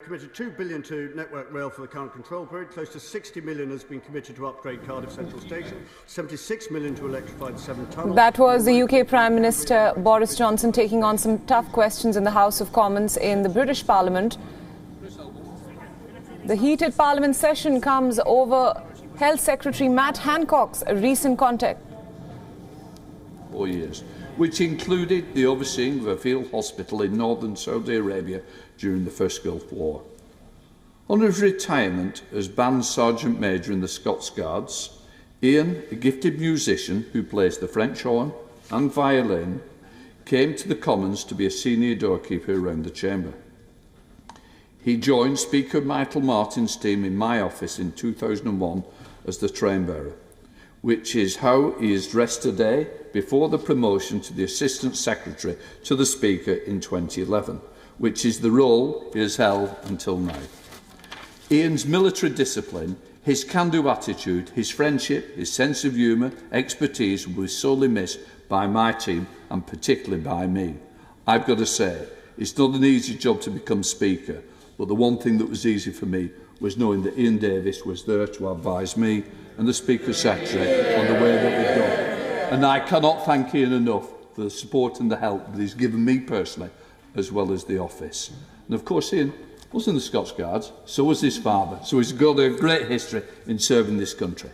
Committed £2 billion to Network Rail for the current control period. Close to £60 million has been committed to upgrade Cardiff Central Station. £76 million to electrify the 7 tunnels. That was the UK Prime Minister Boris Johnson taking on some tough questions in the House of Commons in the British Parliament. The heated Parliament session comes over Health Secretary Matt Hancock's recent contact. 4 years, which included the overseeing of a field hospital in northern Saudi Arabia during the First Gulf War. On his retirement as Band Sergeant Major in the Scots Guards, Ian, a gifted musician who plays the French horn and violin, came to the Commons to be a senior doorkeeper around the chamber. He joined Speaker Michael Martin's team in my office in 2001 as the train bearer, which is how he is dressed today before the promotion to the Assistant Secretary to the Speaker in 2011, which is the role he has held until now. Ian's military discipline, his can-do attitude, his friendship, his sense of humour, expertise will be sorely missed by my team and particularly by me. I've got to say, it's not an easy job to become Speaker, but the one thing that was easy for me was knowing that Ian Davis was there to advise me and the Speaker Secretary on the way that we've done. And I cannot thank Ian enough for the support and the help that he's given me personally, as well as the office. And of course, Ian was in the Scots Guards, so was his father, so he's got a great history in serving this country.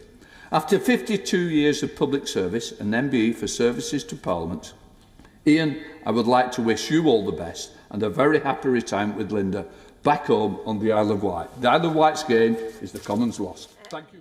After 52 years of public service, an MBE for services to Parliament, Ian, I would like to wish you all the best and a very happy retirement with Linda back home on the Isle of Wight. The Isle of Wight's gain is the Commons' loss. Thank you.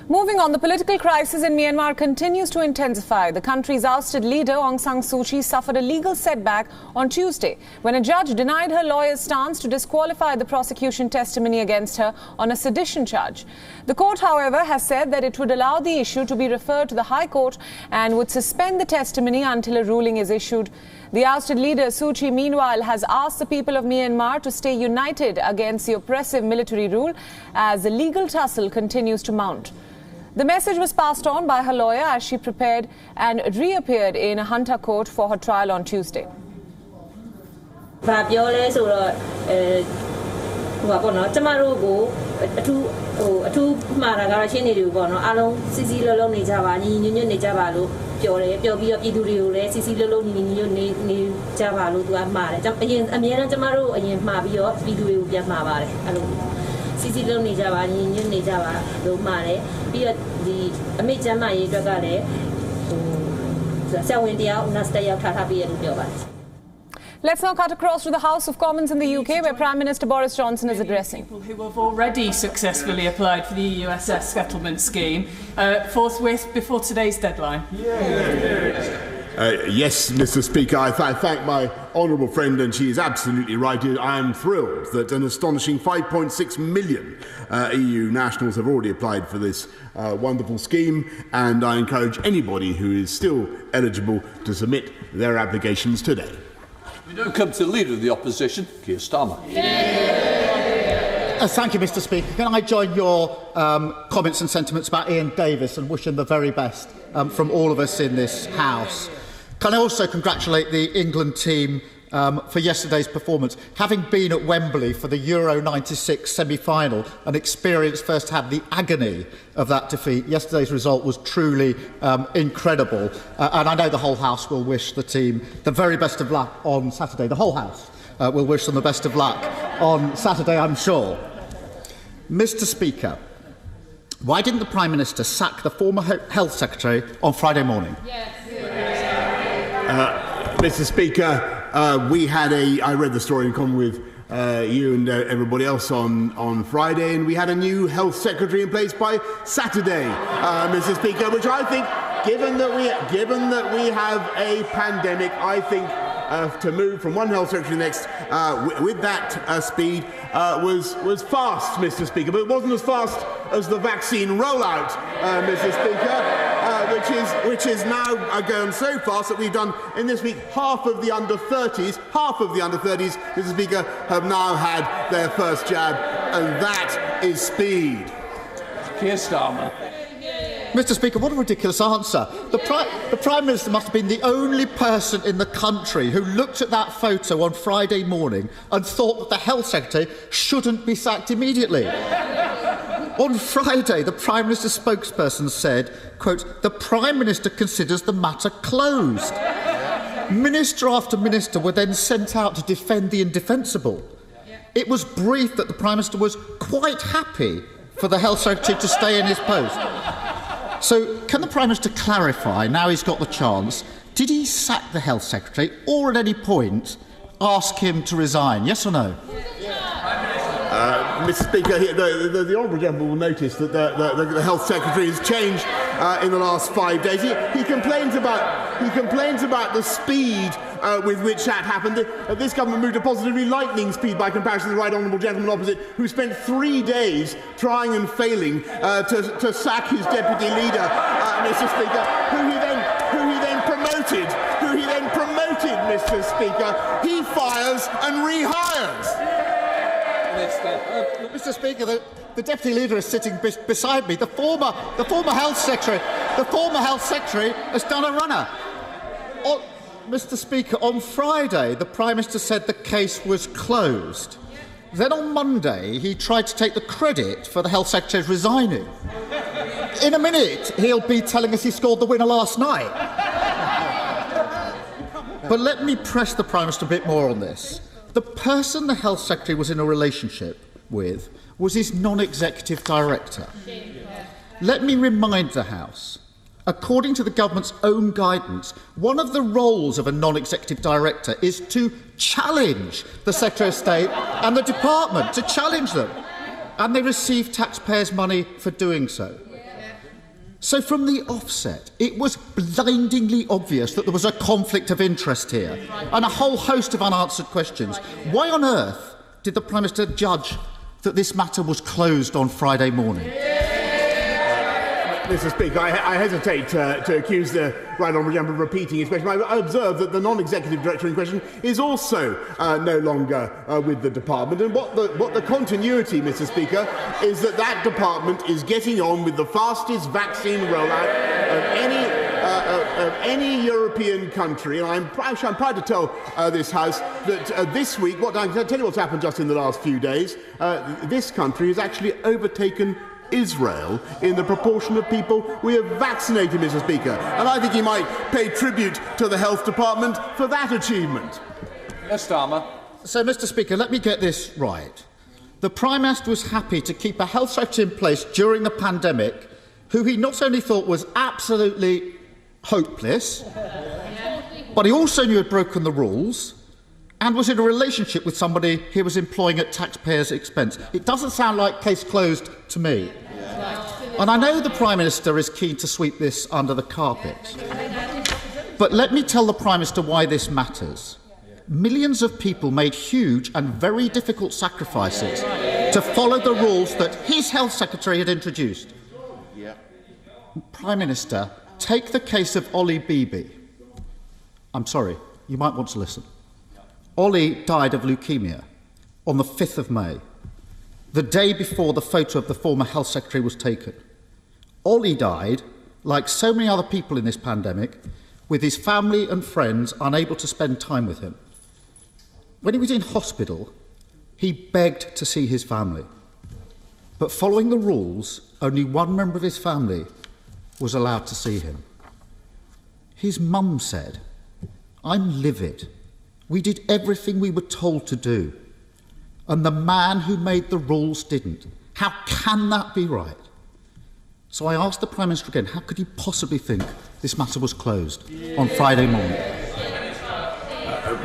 Moving on, the political crisis in Myanmar continues to intensify. The country's ousted leader, Aung San Suu Kyi, suffered a legal setback on Tuesday when a judge denied her lawyer's stance to disqualify the prosecution testimony against her on a sedition charge. The court, however, has said that it would allow the issue to be referred to the High Court and would suspend the testimony until a ruling is issued. The ousted leader, Suu Kyi, meanwhile, has asked the people of Myanmar to stay united against the oppressive military rule as the legal tussle continues to mount. The message was passed on by her lawyer as she prepared and reappeared in a Hancock court for her trial on Tuesday. Let's now cut across to the House of Commons in the UK, where Prime Minister Boris Johnson is addressing. People who have already successfully applied for the EUSS settlement scheme forthwith before today's deadline. Yes, Mr. Speaker, I thank my honourable friend, and she is absolutely right. I am thrilled that an astonishing 5.6 million EU nationals have already applied for this wonderful scheme, and I encourage anybody who is still eligible to submit their applications today. We now come to the Leader of the Opposition, Keir Starmer. Thank you, Mr. Speaker. Can I join your comments and sentiments about Ian Davis and wish him the very best from all of us in this House? Can I also congratulate the England team for yesterday's performance? Having been at Wembley for the Euro 96 semi-final and experienced firsthand the agony of that defeat, yesterday's result was truly incredible. And I know the whole House will wish the team the very best of luck on Saturday. The whole House will wish them the best of luck on Saturday, I'm sure. Mr. Speaker, why didn't the Prime Minister sack the former Health Secretary on Friday morning? Mr. Speaker, I read the story in common with you and everybody else on Friday, and we had a new Health Secretary in place by Saturday, Mr. Speaker, which I think, given that we have a pandemic, I think to move from one Health Secretary to the next with that speed was fast, Mr. Speaker, but it wasn't as fast as the vaccine rollout, Mr. Speaker, which is now going so fast that we've done in this week half of the under 30s, Mr. Speaker, have now had their first jab, and that is speed. Keir Starmer. Mr. Speaker, what a ridiculous answer. The Prime Minister must have been the only person in the country who looked at that photo on Friday morning and thought that the Health Secretary shouldn't be sacked immediately. On Friday, the Prime Minister's spokesperson said, quote, "The Prime Minister considers the matter closed." Minister after minister were then sent out to defend the indefensible. It was briefed that the Prime Minister was quite happy for the Health Secretary to stay in his post. So, can the Prime Minister clarify, now he's got the chance, did he sack the Health Secretary or at any point ask him to resign? Yes or no? Mr. Speaker, the Honourable Gentleman will notice that the Health Secretary has changed in the last 5 days. He complains about the speed with which that happened. This government moved at positively lightning speed by comparison to the Right Honourable Gentleman opposite, who spent 3 days trying and failing to sack his deputy leader, Mr. Speaker, who he then promoted, Mr. Speaker. He fires and rehires. Mr. Speaker, the Deputy Leader is sitting beside me. The former Health Secretary has done a runner. Mr. Speaker, on Friday, the Prime Minister said the case was closed. Then on Monday, he tried to take the credit for the Health Secretary resigning. In a minute, he'll be telling us he scored the winner last night. But let me press the Prime Minister a bit more on this. The person the Health Secretary was in a relationship with was his non-executive director. Let me remind the House, according to the government's own guidance, one of the roles of a non-executive director is to challenge the Secretary of State and the department, to challenge them. And they receive taxpayers' money for doing so. So from the offset, it was blindingly obvious that there was a conflict of interest here and a whole host of unanswered questions. Why on earth did the Prime Minister judge that this matter was closed on Friday morning? Mr. Speaker, I hesitate to accuse the Right Honourable Gentleman of repeating his question. I observe that the non-executive director in question is also no longer with the department. And what the continuity, Mr. Speaker, is that department is getting on with the fastest vaccine rollout of any European country. And I'm proud to tell this House that this week, I'll tell you what's happened just in the last few days. This country has actually overtaken Israel in the proportion of people we have vaccinated, Mr. Speaker. And I think he might pay tribute to the Health Department for that achievement. Starmer. So, Mr. Speaker, let me get this right. The Prime Minister was happy to keep a Health Secretary in place during the pandemic who he not only thought was absolutely hopeless, but he also knew had broken the rules and was in a relationship with somebody he was employing at taxpayers' expense. It doesn't sound like case closed to me. And I know the Prime Minister is keen to sweep this under the carpet. But let me tell the Prime Minister why this matters. Millions of people made huge and very difficult sacrifices to follow the rules that his Health Secretary had introduced. Prime Minister, take the case of Ollie Beebe. I'm sorry, you might want to listen. Ollie died of leukaemia on the 5th of May, the day before the photo of the former Health Secretary was taken. Ollie died, like so many other people in this pandemic, with his family and friends unable to spend time with him. When he was in hospital, he begged to see his family. But following the rules, only one member of his family was allowed to see him. His mum said, "I'm livid. We did everything we were told to do. And the man who made the rules didn't. How can that be right?" So I asked the Prime Minister again, how could he possibly think this matter was closed on Friday morning?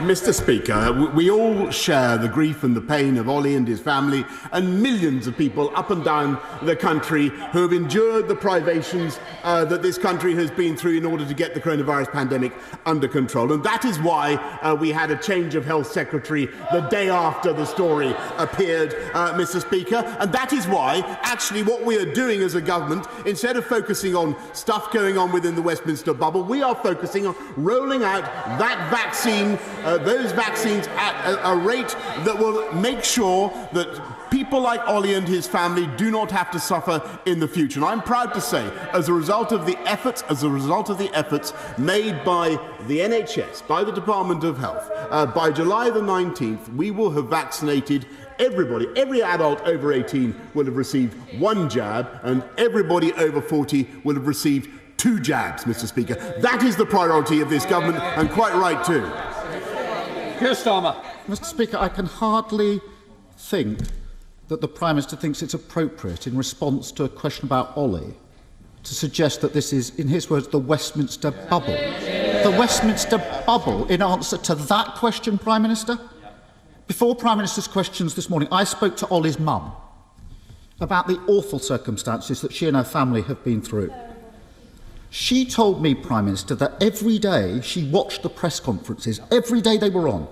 Mr. Speaker, we all share the grief and the pain of Ollie and his family and millions of people up and down the country who have endured the privations that this country has been through in order to get the coronavirus pandemic under control. And that is why we had a change of Health Secretary the day after the story appeared, Mr. Speaker. And that is why, actually, what we are doing as a government, instead of focusing on stuff going on within the Westminster bubble, we are focusing on rolling out that vaccine those vaccines at a rate that will make sure that people like Ollie and his family do not have to suffer in the future. And I'm proud to say, as a result of the efforts made by the NHS, by the Department of Health, by July the 19th, we will have vaccinated everybody. Every adult over 18 will have received 1 jab, and everybody over 40 will have received 2 jabs, Mr. Speaker. That is the priority of this government, and quite right too. Keir Starmer. Mr. Speaker, I can hardly think that the Prime Minister thinks it's appropriate, in response to a question about Ollie, to suggest that this is, in his words, the Westminster bubble. The Westminster bubble, in answer to that question, Prime Minister? Before Prime Minister's questions this morning, I spoke to Ollie's mum about the awful circumstances that she and her family have been through. She told me, Prime Minister, that every day she watched the press conferences, every day they were on,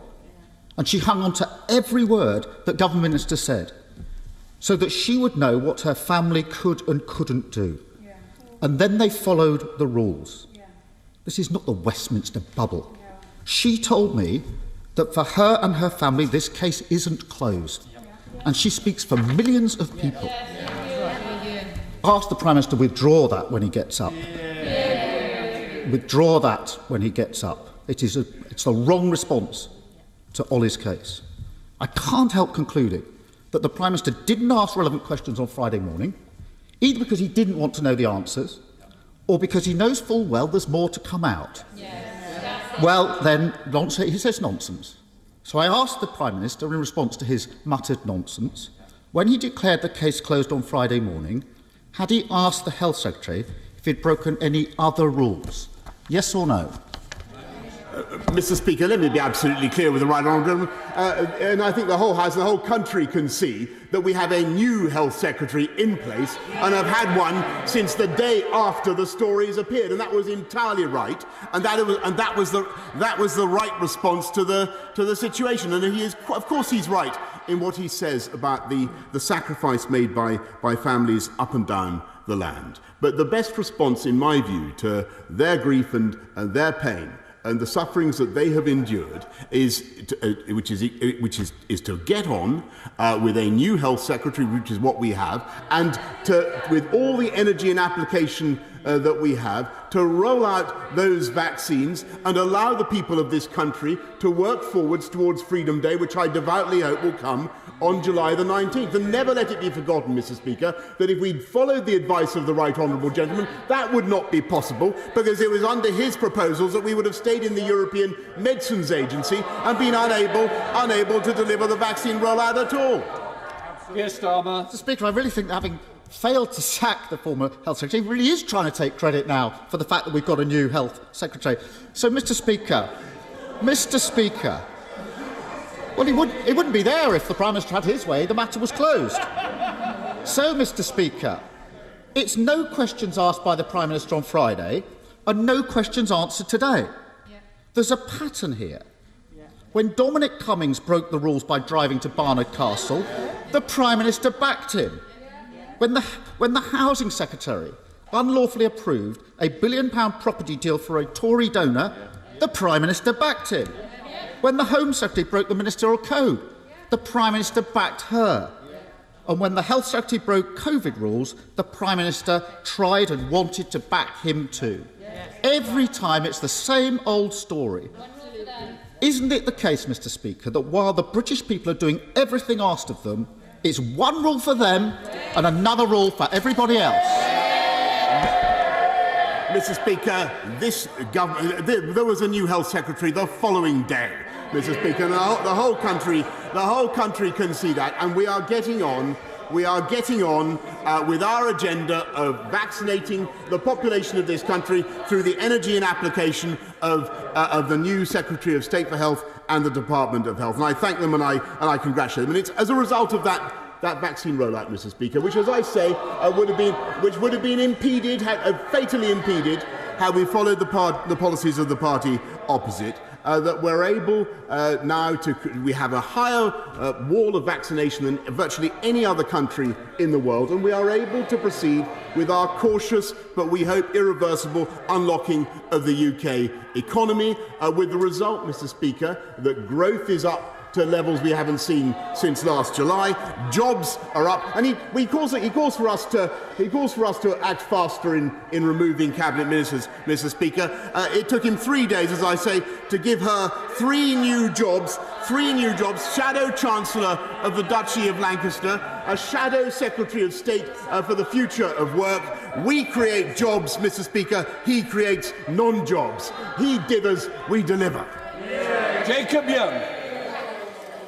and she hung on to every word that government ministers said, so that she would know what her family could and couldn't do. Yeah. And then they followed the rules. Yeah. This is not the Westminster bubble. Yeah. She told me that for her and her family, this case isn't closed. Yeah. And she speaks for millions of people. Yeah. Ask the Prime Minister to withdraw that when he gets up. Yeah. Withdraw that when he gets up. It's the wrong response to Ollie's case. I can't help concluding that the Prime Minister didn't ask relevant questions on Friday morning, either because he didn't want to know the answers, or because he knows full well there's more to come out. Yes. Well, then, he says nonsense. So I asked the Prime Minister, in response to his muttered nonsense, when he declared the case closed on Friday morning, had he asked the Health Secretary if he'd broken any other rules? Yes or no? Mr. Speaker, let me be absolutely clear with the right honourable gentleman, and I think the whole House and the whole country can see that we have a new Health Secretary in place, and have had one since the day after the stories appeared, and that was entirely right, and that was the right response to the situation. And he is, of course, he's right in what he says about the sacrifice made by families up and down the land. But the best response, in my view, to their grief and their pain and the sufferings that they have endured is to get on with a new Health Secretary, which is what we have, and with all the energy and application that we have, to roll out those vaccines and allow the people of this country to work forwards towards Freedom Day, which I devoutly hope will come on July the 19th. And never let it be forgotten, Mr. Speaker, that if we'd followed the advice of the right honourable gentleman, that would not be possible, because it was under his proposals that we would have stayed in the European Medicines Agency and been unable to deliver the vaccine rollout at all. Yes, Starmer. Mr. Speaker, I really think that having failed to sack the former Health Secretary, he really is trying to take credit now for the fact that we've got a new Health Secretary. So, Mr. Speaker, well, he wouldn't be there if the Prime Minister had his way. The matter was closed. So, Mr. Speaker, it's no questions asked by the Prime Minister on Friday and no questions answered today. Yeah. There's a pattern here. Yeah. When Dominic Cummings broke the rules by driving to Barnard Castle, the Prime Minister backed him. When the Housing Secretary unlawfully approved a £1 billion property deal for a Tory donor, the Prime Minister backed him. When the Home Secretary broke the Ministerial Code, the Prime Minister backed her. And when the Health Secretary broke Covid rules, the Prime Minister tried and wanted to back him too. Every time it's the same old story. Isn't it the case, Mr. Speaker, that while the British people are doing everything asked of them, it's one rule for them and another rule for everybody else? Mr. Speaker, there was a new Health Secretary the following day, Mr. Speaker, and the whole country can see that, and we are getting on with our agenda of vaccinating the population of this country through the energy and application of the new Secretary of State for Health and the Department of Health. And I thank them and I congratulate them. And it's as a result of that vaccine rollout, Mr. Speaker, which, as I say, would have been impeded, fatally impeded, had we followed the policies of the party opposite. that we're able now to, we have a higher wall of vaccination than virtually any other country in the world, and we are able to proceed with our cautious but we hope irreversible unlocking of the UK economy, with the result, Mr. Speaker, that growth is up to levels we haven't seen since last July. Jobs are up, and he calls for us to act faster in removing cabinet ministers, Mr. Speaker. It took him 3 days, as I say, to give her three new jobs. Shadow Chancellor of the Duchy of Lancaster, a Shadow Secretary of State for the Future of Work. We create jobs, Mr. Speaker. He creates non-jobs. He dithers, we deliver. Jacob Young.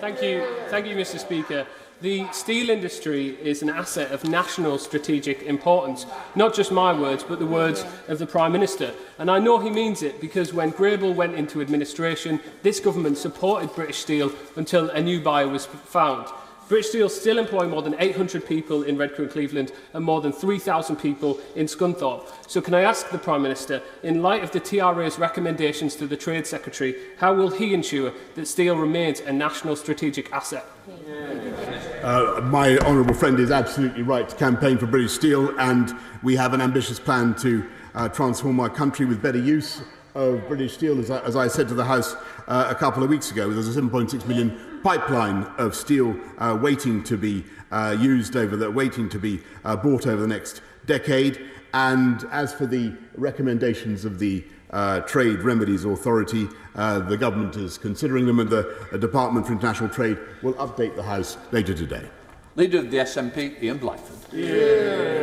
Thank you, Mr. Speaker. The steel industry is an asset of national strategic importance. Not just my words, but the words of the Prime Minister. And I know he means it, because when Grable went into administration, this government supported British Steel until a new buyer was found. British Steel still employ more than 800 people in Redcar and Cleveland and more than 3,000 people in Scunthorpe. So can I ask the Prime Minister, in light of the TRA's recommendations to the Trade Secretary, how will he ensure that steel remains a national strategic asset? My honourable friend is absolutely right to campaign for British Steel, and we have an ambitious plan to transform our country with better use of British Steel. As I said to the House a couple of weeks ago, there's a 7.6 million pipeline of steel waiting to be waiting to be bought over the next decade. And as for the recommendations of the Trade Remedies Authority, the government is considering them, and the Department for International Trade will update the House later today. Leader of the SNP, Ian Blackford.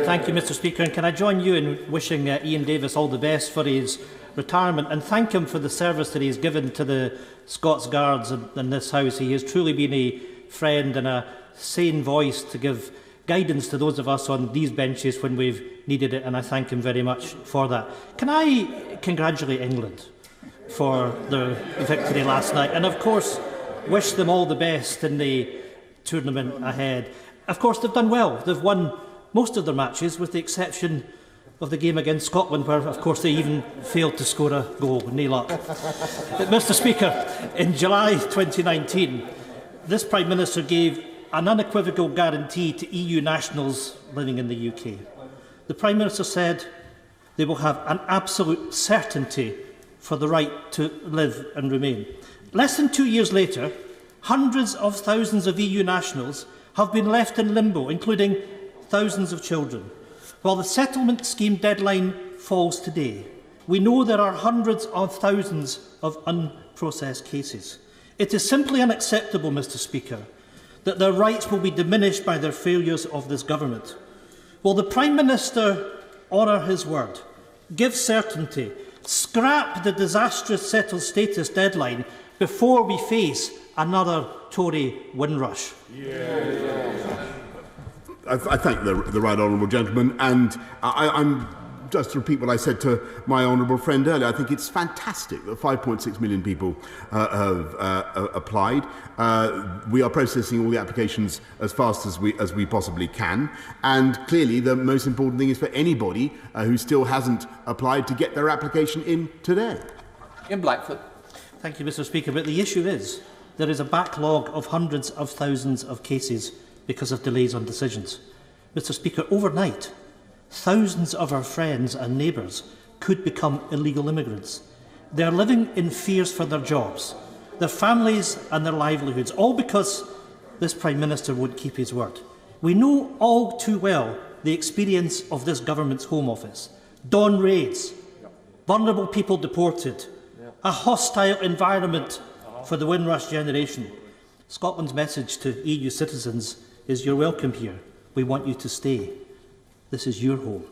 Thank you, Mr. Speaker. And can I join you in wishing Ian Davis all the best for his retirement, and thank him for the service that he has given to the Scots Guards in this House. He has truly been a friend and a sane voice to give guidance to those of us on these benches when we've needed it, and I thank him very much for that. Can I congratulate England for their victory last night, and of course wish them all the best in the tournament ahead. Of course, they've done well. They've won most of their matches, with the exception of the game against Scotland, where, of course, they even failed to score a goal. No luck. But, Mr. Speaker, in July 2019, this Prime Minister gave an unequivocal guarantee to EU nationals living in the UK. The Prime Minister said they will have an absolute certainty for the right to live and remain. Less than 2 years later, hundreds of thousands of EU nationals have been left in limbo, including thousands of children. While the settlement scheme deadline falls today, we know there are hundreds of thousands of unprocessed cases. It is simply unacceptable, Mr. Speaker, that their rights will be diminished by the failures of this government. Will the Prime Minister honour his word, give certainty, scrap the disastrous settled status deadline before we face another Tory windrush? I thank the right honourable gentleman, and I'm just to repeat what I said to my honourable friend earlier. I think it's fantastic that 5.6 million people have applied. We are processing all the applications as fast as we possibly can, and clearly the most important thing is for anybody who still hasn't applied to get their application in today. Ian Blackford. Thank you, Mr. Speaker. But the issue is there is a backlog of hundreds of thousands of cases because of delays on decisions. Mr. Speaker, overnight, thousands of our friends and neighbours could become illegal immigrants. They are living in fears for their jobs, their families and their livelihoods, all because this Prime Minister won't keep his word. We know all too well the experience of this government's Home Office. Dawn raids, vulnerable people deported, a hostile environment for the Windrush generation. Scotland's message to EU citizens is you're welcome here. We want you to stay. This is your home.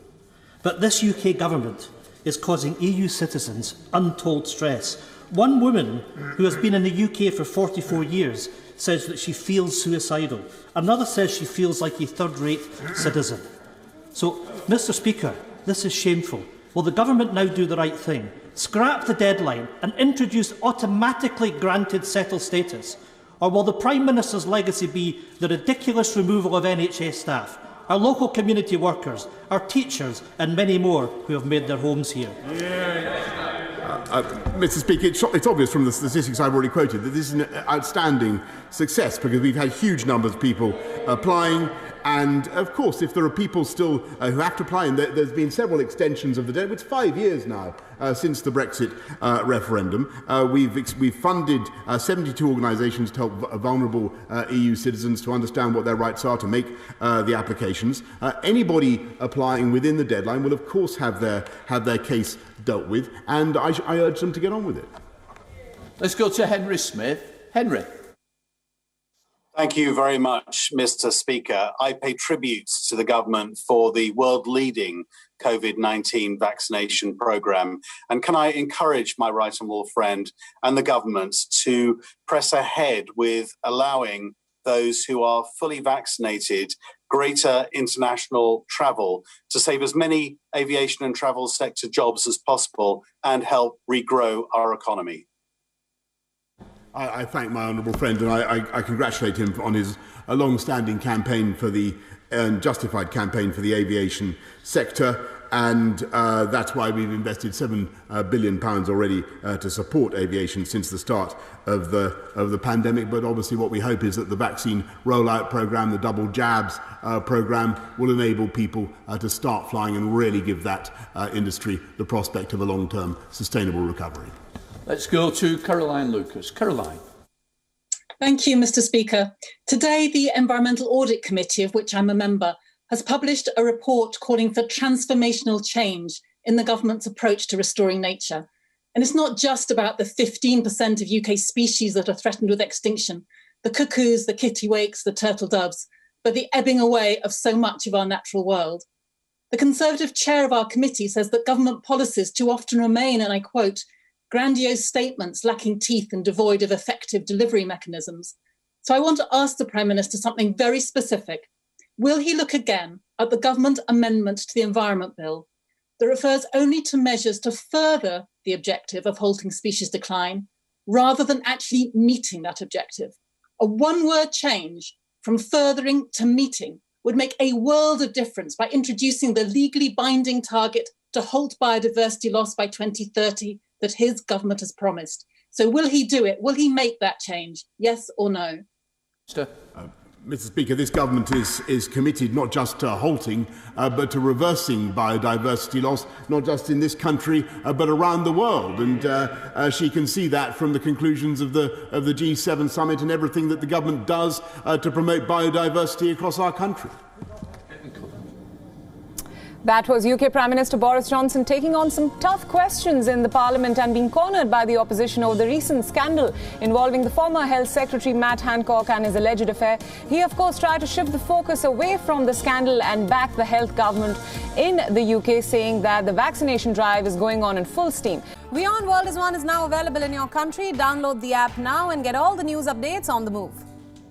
But this UK government is causing EU citizens untold stress. One woman who has been in the UK for 44 years says that she feels suicidal. Another says she feels like a third-rate citizen. So, Mr. Speaker, this is shameful. Will the government now do the right thing? Scrap the deadline and introduce automatically granted settled status? Or will the Prime Minister's legacy be the ridiculous removal of NHS staff, our local community workers, our teachers and many more who have made their homes here? Mr. Speaker, it's obvious from the statistics I've already quoted that this is an outstanding success because we've had huge numbers of people applying. And, of course, if there are people still who have to apply, and there's been several extensions of the deadline, it's 5 years now since the Brexit referendum. We've funded 72 organisations to help vulnerable EU citizens to understand what their rights are, to make the applications. Anybody applying within the deadline will, of course, have their case dealt with, and I urge them to get on with it. Let's go to Henry Smith. Henry. Thank you very much, Mr. Speaker. I pay tribute to the government for the world-leading COVID-19 vaccination programme. And can I encourage my right honourable friend and the government to press ahead with allowing those who are fully vaccinated greater international travel to save as many aviation and travel sector jobs as possible and help regrow our economy? I thank my honourable friend, and I congratulate him on his long-standing campaign for the justified campaign for the aviation sector, and that's why we've invested £7 billion already to support aviation since the start of the pandemic. But obviously, what we hope is that the vaccine rollout programme, the double jabs programme, will enable people to start flying and really give that industry the prospect of a long-term sustainable recovery. Let's go to Caroline Lucas. Caroline. Thank you, Mr. Speaker. Today, the Environmental Audit Committee, of which I'm a member, has published a report calling for transformational change in the government's approach to restoring nature. And it's not just about the 15% of UK species that are threatened with extinction, the cuckoos, the kittiwakes, the turtle doves, but the ebbing away of so much of our natural world. The Conservative chair of our committee says that government policies too often remain, and I quote, grandiose statements lacking teeth and devoid of effective delivery mechanisms. So I want to ask the Prime Minister something very specific. Will he look again at the government amendment to the Environment Bill that refers only to measures to further the objective of halting species decline, rather than actually meeting that objective? A one-word change from furthering to meeting would make a world of difference by introducing the legally binding target to halt biodiversity loss by 2030 that his government has promised. So will he do it? Will he make that change? Yes or no? Mr. Speaker, this government is committed not just to halting, but to reversing biodiversity loss, not just in this country, but around the world. And she can see that from the conclusions of the G7 summit and everything that the government does to promote biodiversity across our country. That was UK Prime Minister Boris Johnson taking on some tough questions in the Parliament and being cornered by the opposition over the recent scandal involving the former Health Secretary Matt Hancock and his alleged affair. He, of course, tried to shift the focus away from the scandal and back the health government in the UK, saying that the vaccination drive is going on in full steam. WION World is now available in your country. Download the app now and get all the news updates on the move.